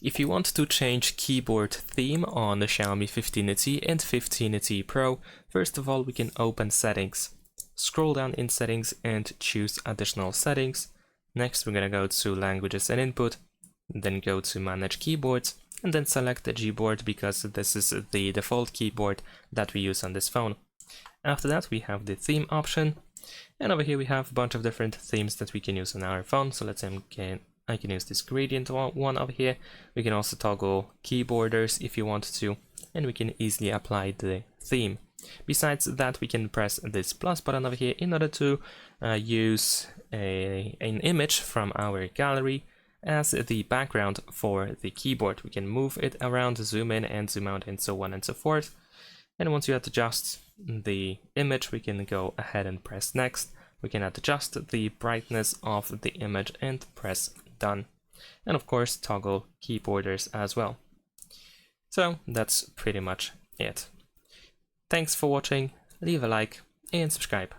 If you want to change keyboard theme on the Xiaomi 15T and 15T Pro, first of all we can open settings. Scroll down in settings and choose additional settings. Next we're gonna go to languages and input, then go to manage keyboards, and then select the Gboard because this is the default keyboard that we use on this phone. After that we have the theme option, and over here we have a bunch of different themes that we can use on our phone. So let's say I can use this gradient one over here. We can also toggle key borders if you want to, and we can easily apply the theme. Besides that, we can press this plus button over here in order to use an image from our gallery as the background for the keyboard. We can move it around, zoom in and zoom out, and so on and so forth. And once you adjust the image, we can go ahead and press next. We can adjust the brightness of the image and press done. And of course, toggle key borders as well. So that's pretty much it. Thanks for watching, leave a like and subscribe.